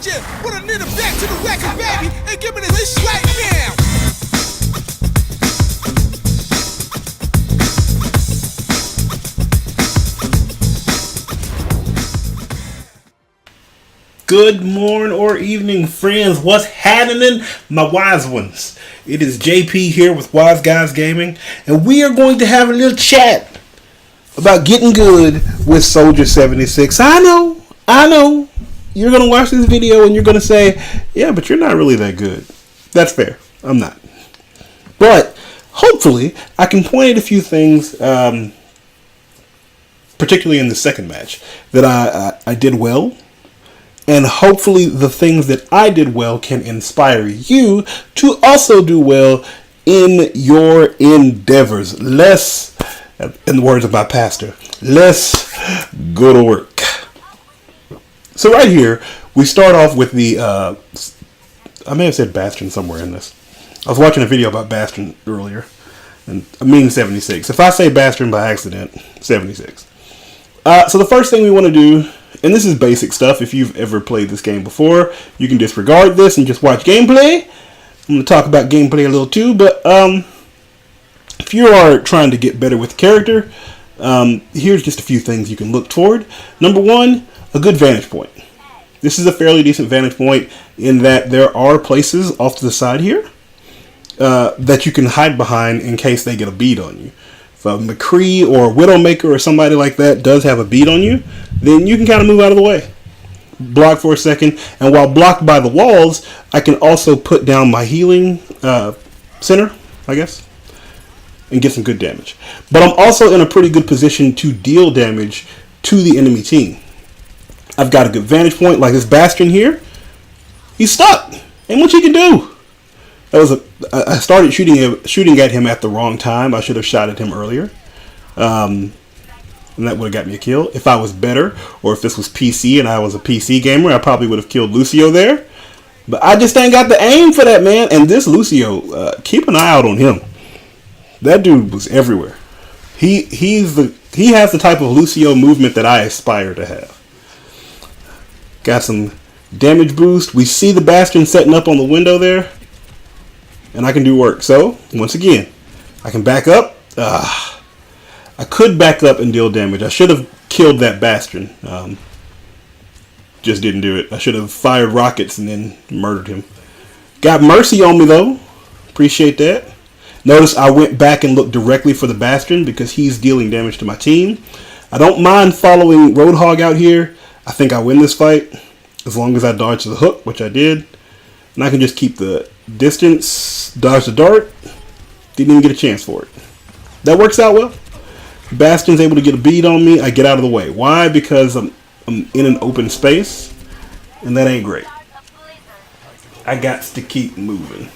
need you. Put a nigga back to the record, baby, and give me this right now. Good morning or evening, friends. What's happening, my wise ones? It is JP here with Wise Guys Gaming, and we are going to have a little chat about getting good with Soldier 76. I know. You're going to watch this video and you're going to say, yeah, but you're not really that good. That's fair. I'm not. But hopefully, I can point at a few things, particularly in the second match, that I did well. And hopefully the things that I did well can inspire you to also do well in your endeavors. Less, in the words of my pastor, less go to work. So right here, we start off with the, I may have said Bastion somewhere in this. I was watching a video about Bastion earlier, and I mean 76. If I say Bastion by accident, 76. So the first thing we want to do, and this is basic stuff. If you've ever played this game before, you can disregard this and just watch gameplay. I'm going to talk about gameplay a little too, but if you are trying to get better with the character, here's just a few things you can look toward. Number one, a good vantage point. This is a fairly decent vantage point in that there are places off to the side here that you can hide behind in case they get a bead on you. If a McCree or a Widowmaker or somebody like that does have a bead on you, then you can kind of move out of the way. Block for a second, and while blocked by the walls, I can also put down my healing center, I guess, and get some good damage. But I'm also in a pretty good position to deal damage to the enemy team. I've got a good vantage point, like this Bastion here. He's stuck. Ain't much he can do. I started shooting at him at the wrong time. I should have shot at him earlier. And that would have got me a kill. If I was better, or if this was PC and I was a PC gamer, I probably would have killed Lucio there. But I just ain't got the aim for that, man. And this Lucio, keep an eye out on him. That dude was everywhere. He has the type of Lucio movement that I aspire to have. Got some damage boost. We see the Bastion setting up on the window there. And I can do work. So, once again, I can back up. I could back up and deal damage. I should have killed that Bastion. Just didn't do it. I should have fired rockets and then murdered him. Got mercy on me, though. Appreciate that. Notice I went back and looked directly for the Bastion because he's dealing damage to my team. I don't mind following Roadhog out here. I think I win this fight as long as I dodge the hook, which I did. And I can just keep the distance, dodge the dart. Didn't even get a chance for it. That works out well. Bastion's able to get a bead on me. I get out of the way. Why? Because I'm in an open space, and that ain't great. I got to keep moving.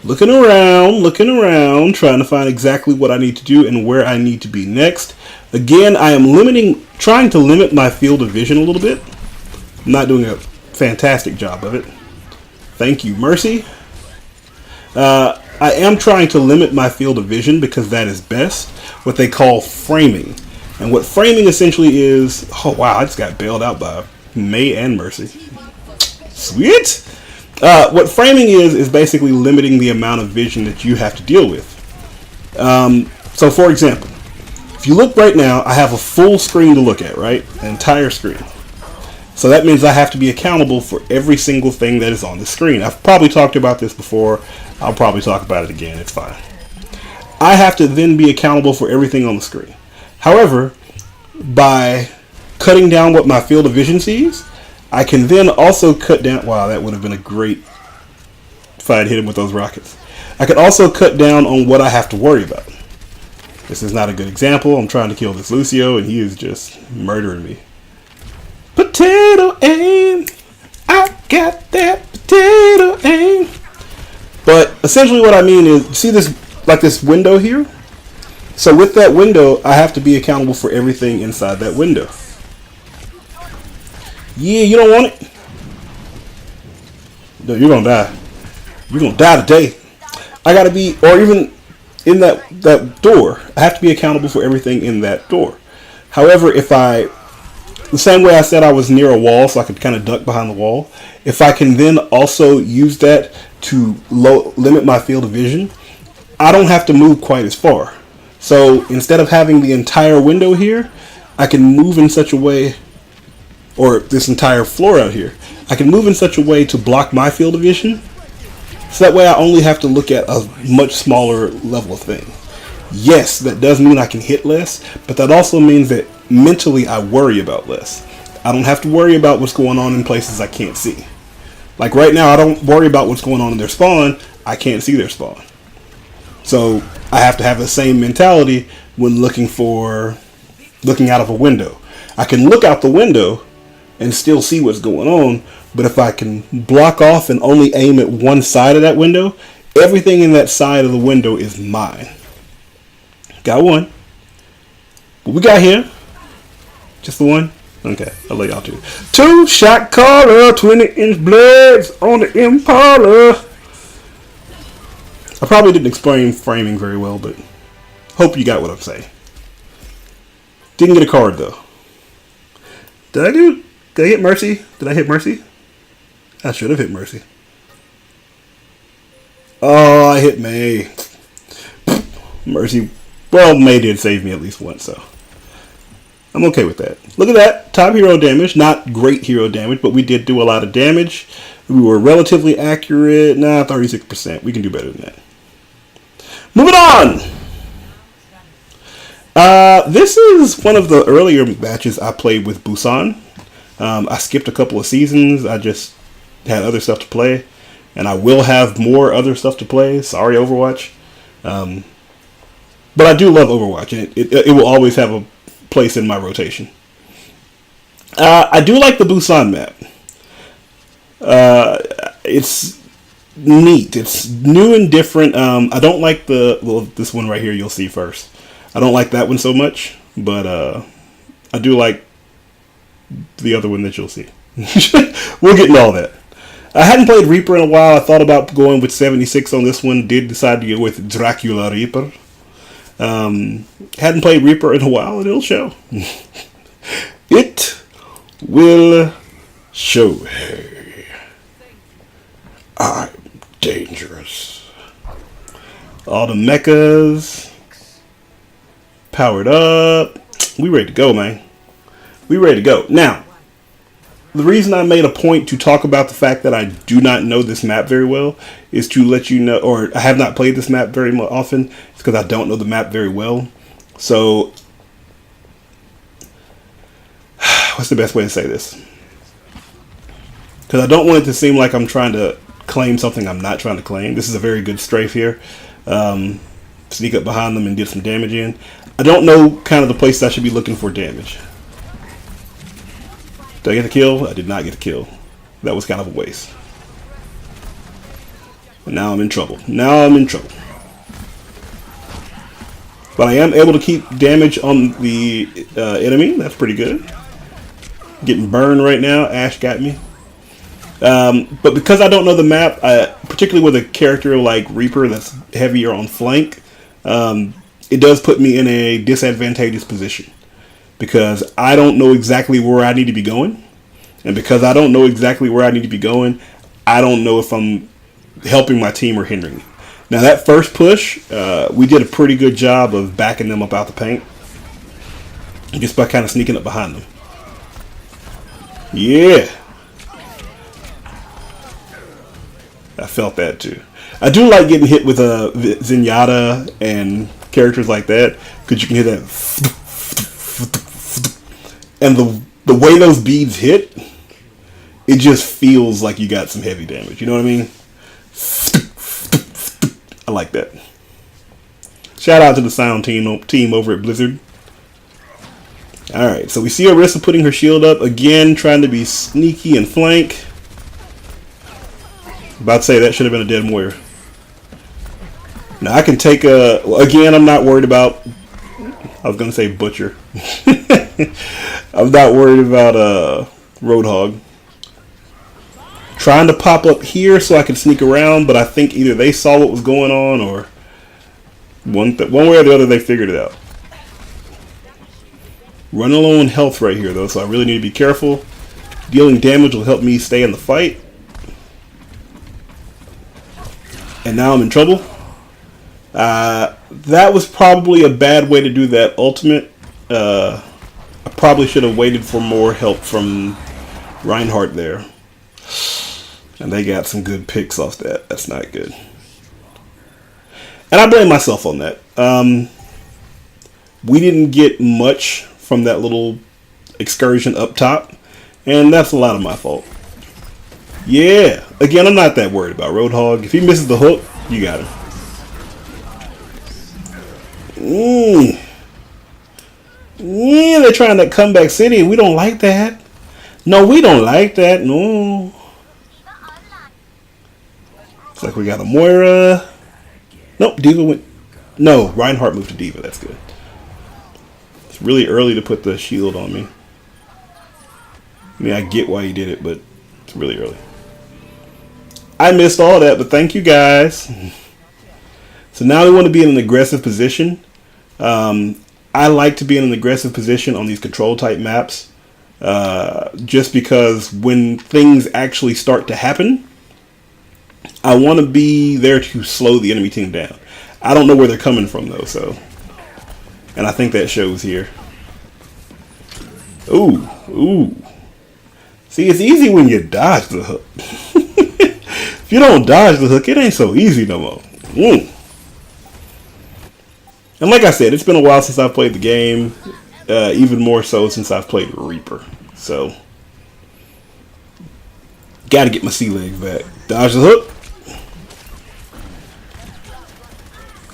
Looking around, trying to find exactly what I need to do and where I need to be next. Again, I am trying to limit my field of vision a little bit. I'm not doing a fantastic job of it. Thank you, Mercy. I am trying to limit my field of vision because that is best. What they call framing. And what framing essentially is... Oh, wow, I just got bailed out by May and Mercy. Sweet! What framing is basically limiting the amount of vision that you have to deal with. So, for example, if you look right now, I have a full screen to look at, right? An entire screen. So that means I have to be accountable for every single thing that is on the screen. I've probably talked about this before. I'll probably talk about it again. It's fine. I have to then be accountable for everything on the screen. However, by cutting down what my field of vision sees, I can then also cut down... Wow, that would have been a great if I had hit him with those rockets. I could also cut down on what I have to worry about. This is not a good example. I'm trying to kill this Lucio, and he is just murdering me. Potato aim, I got that potato aim. But essentially what I mean is, see this, like this window here? So with that window, I have to be accountable for everything inside that window. Yeah, you don't want it? No, you're gonna die. You're gonna die today. I gotta be, or even in that door, I have to be accountable for everything in that door. However, if I The same way I said I was near a wall so I could kind of duck behind the wall. If I can then also use that to limit my field of vision, I don't have to move quite as far. So instead of having the entire window here, I can move in such a way, or this entire floor out here, I can move in such a way to block my field of vision. So that way I only have to look at a much smaller level of thing. Yes, that does mean I can hit less, but that also means that mentally I worry about less. I don't have to worry about what's going on in places I can't see. Like right now, I don't worry about what's going on in their spawn. I can't see their spawn. So I have to have the same mentality when looking out of a window. I can look out the window and still see what's going on, but if I can block off and only aim at one side of that window, everything in that side of the window is mine. Got one. What we got here? Just the one? Okay, I'll let y'all do. 2-shot caller, 20-inch blades on the Impala. I probably didn't explain framing very well, but hope you got what I'm saying. Didn't get a card though. Did I hit Mercy? Did I hit Mercy? I should have hit Mercy. Oh, I hit May. Mercy. Well, May did save me at least once, so I'm okay with that. Look at that. Top hero damage. Not great hero damage, but we did do a lot of damage. We were relatively accurate. 36%. We can do better than that. Moving on. This is one of the earlier matches I played with Busan. I skipped a couple of seasons. I just had other stuff to play. And I will have more other stuff to play. Sorry, Overwatch. But I do love Overwatch, and it will always have a place in my rotation. I do like the Busan map. It's neat. It's new and different. I don't like this one right here you'll see first. I don't like that one so much, but I do like the other one that you'll see. We'll get into all that. I hadn't played Reaper in a while. I thought about going with 76 on this one. Did decide to go with Dracula Reaper. Hadn't played Reaper in a while, and it'll show. It will show. Hey, I'm dangerous. All the mechas powered up. We ready to go, man. We ready to go. Now, the reason I made a point to talk about the fact that I do not know this map very well is to let you know, or I have not played this map very often. It's because I don't know the map very well. So, what's the best way to say this? Because I don't want it to seem like I'm trying to claim something I'm not trying to claim. This is a very good strafe here. Sneak up behind them and get some damage in. I don't know kind of the places I should be looking for damage. Did I get the kill? I did not get the kill. That was kind of a waste. And now I'm in trouble. But I am able to keep damage on the enemy. That's pretty good. Getting burned right now. Ash got me. But because I don't know the map, particularly with a character like Reaper that's heavier on flank, it does put me in a disadvantageous position. Because I don't know exactly where I need to be going. And because I don't know exactly where I need to be going, I don't know if I'm helping my team or hindering them. Now that first push, we did a pretty good job of backing them up out the paint. Just by kind of sneaking up behind them. Yeah. I felt that too. I do like getting hit with a Zenyatta and characters like that. Because you can hear that. And the way those beads hit, it just feels like you got some heavy damage. You know what I mean? I like that. Shout out to the sound team over at Blizzard. Alright, so we see Orisa putting her shield up. Again, trying to be sneaky and flank. About to say that should have been a dead Moira. Now I can take a... Well, again, I'm not worried about... I was going to say Butcher. I'm not worried about Roadhog. Trying to pop up here so I can sneak around, but I think either they saw what was going on or one way or the other they figured it out. Running low on health right here, though, so I really need to be careful. Dealing damage will help me stay in the fight. And now I'm in trouble. That was probably a bad way to do that ultimate. I probably should have waited for more help from Reinhardt there. And they got some good picks off that. That's not good. And I blame myself on that. We didn't get much from that little excursion up top. And that's a lot of my fault. Yeah. Again, I'm not that worried about Roadhog. If he misses the hook, you got him. Yeah, they're trying that comeback city, and we don't like that. No, we don't like that. No. Looks like we got a Moira. Nope, Diva went. No, Reinhardt moved to Diva. That's good. It's really early to put the shield on me. I mean, I get why he did it, but it's really early. I missed all that, but thank you guys. So now we want to be in an aggressive position. I like to be in an aggressive position on these control type maps. Just because when things actually start to happen, I want to be there to slow the enemy team down. I don't know where they're coming from though, so. And I think that shows here. Ooh, ooh. See, it's easy when you dodge the hook. If you don't dodge the hook, it ain't so easy no more. And like I said, it's been a while since I've played the game. Even more so since I've played Reaper. So, gotta get my sea legs back. Dodge the hook.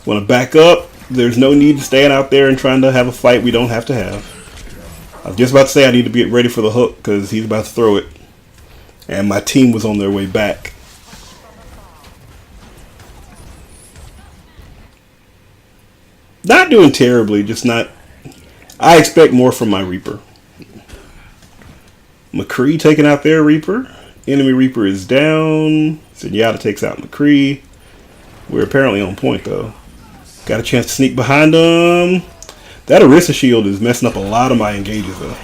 Want to back up. There's no need to stand out there and trying to have a fight we don't have to have. I was just about to say I need to be ready for the hook because he's about to throw it. And my team was on their way back. Not doing terribly, just not. I expect more from my Reaper. McCree taking out their Reaper. Enemy Reaper is down. Zenyatta takes out McCree. We're apparently on point though. Got a chance to sneak behind them. That Orisa shield is messing up a lot of my engages though.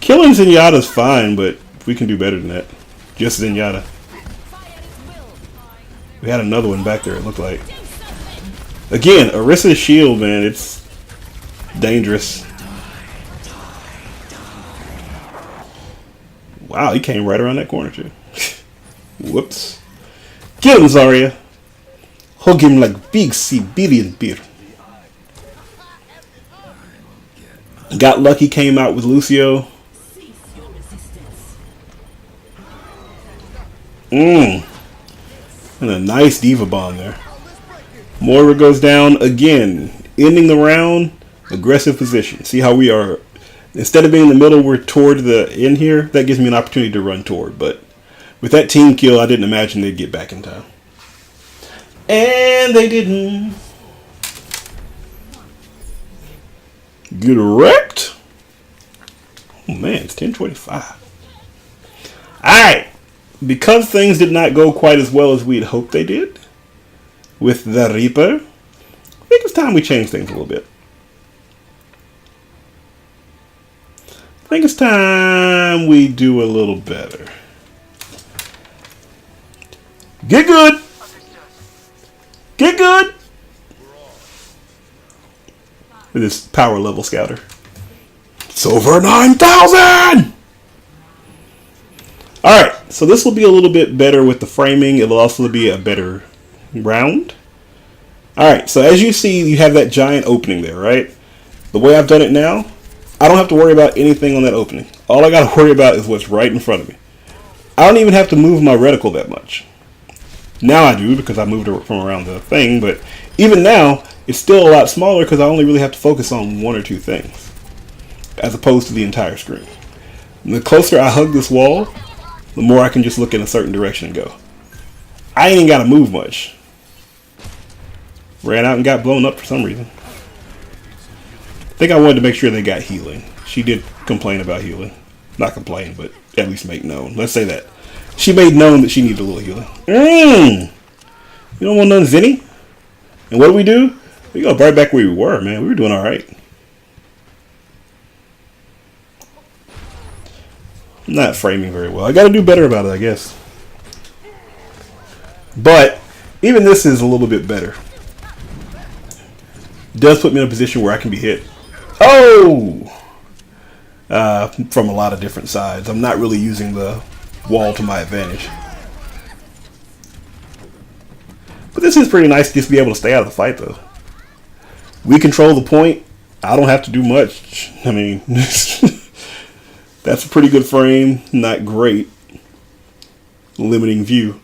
Killing Zenyatta is fine, but we can do better than that. Just Zenyatta. We had another one back there, it looked like. Again, Orisa's shield, man, it's dangerous. Wow, he came right around that corner too. Whoops. Kill him, Zarya. Hug him like big Siberian beer. Got lucky, came out with Lucio. And a nice diva bomb there. Moira goes down again. Ending the round. Aggressive position. See how we are. Instead of being in the middle, we're toward the end here. That gives me an opportunity to run toward. But with that team kill, I didn't imagine they'd get back in time. And they didn't. Get wrecked. Oh man, it's 10:25. Alright. Because things did not go quite as well as we'd hoped they did with the Reaper, I think it's time we change things a little bit. I think it's time we do a little better. Get good! Get good! With this power level scouter. It's over 9,000! Alright, so this will be a little bit better with the framing. It'll also be a better round. Alright, so as you see, you have that giant opening there, right? The way I've done it now, I don't have to worry about anything on that opening. All I got to worry about is what's right in front of me. I don't even have to move my reticle that much. Now I do because I moved it from around the thing, but even now, it's still a lot smaller because I only really have to focus on one or two things as opposed to the entire screen. And the closer I hug this wall, the more I can just look in a certain direction and go. I ain't even got to move much. Ran out and got blown up for some reason. I think I wanted to make sure they got healing. She did complain about healing. Not complain, but at least make known. Let's say that. She made known that she needed a little healing. You don't want none Zenny? And what do? We go right back where we were, man. We were doing all right. I'm not framing very well. I got to do better about it, I guess. But even this is a little bit better. Does put me in a position where I can be hit. Oh! From a lot of different sides. I'm not really using the wall to my advantage. But this is pretty nice to just be able to stay out of the fight, though. We control the point. I don't have to do much. I mean, that's a pretty good frame. Not great. Limiting view.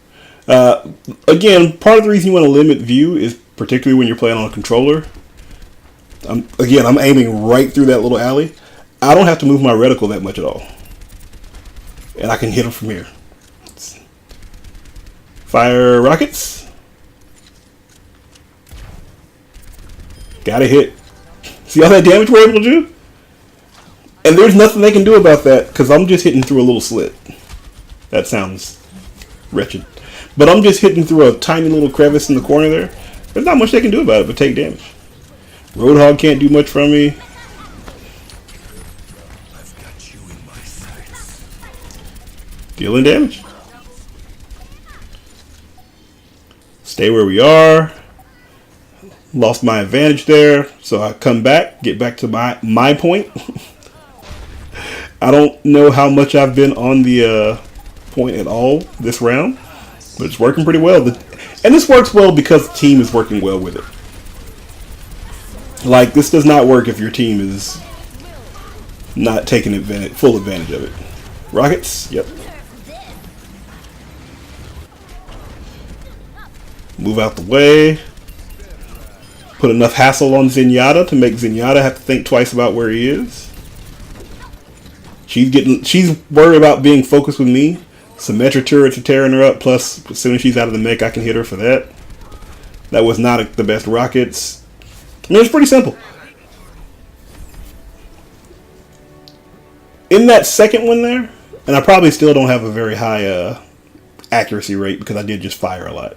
Again, part of the reason you want to limit view is particularly when you're playing on a controller. I'm aiming right through that little alley. I don't have to move my reticle that much at all. And I can hit them from here. Fire rockets. Gotta hit. See all that damage we're able to do? And there's nothing they can do about that because I'm just hitting through a little slit. That sounds wretched. But I'm just hitting through a tiny little crevice in the corner there. There's not much they can do about it but take damage. Roadhog can't do much from me. Dealing damage. Stay where we are. Lost my advantage there, so I come back, get back to my point. I don't know how much I've been on the point at all this round, but it's working pretty well. And this works well because the team is working well with it. Like, this does not work if your team is not taking full advantage of it. Rockets? Yep. Move out the way. Put enough hassle on Zenyatta to make Zenyatta have to think twice about where he is. She's worried about being focused with me. Symmetric turrets are tearing her up. Plus, as soon as she's out of the mech, I can hit her for that. That was not the best rockets. I mean, it's pretty simple. In that second one there, and I probably still don't have a very high accuracy rate because I did just fire a lot.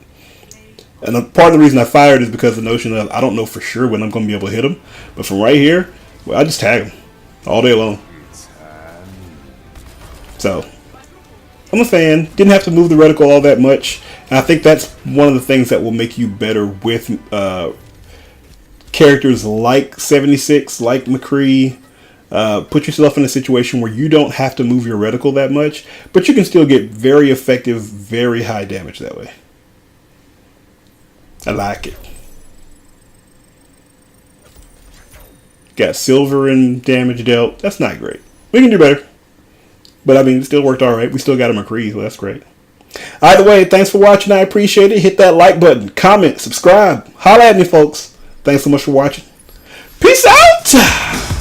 And part of the reason I fired is because the notion of I don't know for sure when I'm going to be able to hit him. But from right here, well, I just tag him all day long. So, I'm a fan. Didn't have to move the reticle all that much. And I think that's one of the things that will make you better with characters like 76, like McCree. Put yourself in a situation where you don't have to move your reticle that much. But you can still get very effective, very high damage that way. I like it. Got silver and damage dealt. That's not great. We can do better. But I mean, it still worked alright. We still got a McCree, so that's great. Either way, thanks for watching. I appreciate it. Hit that like button, comment, subscribe. Holla at me, folks. Thanks so much for watching. Peace out!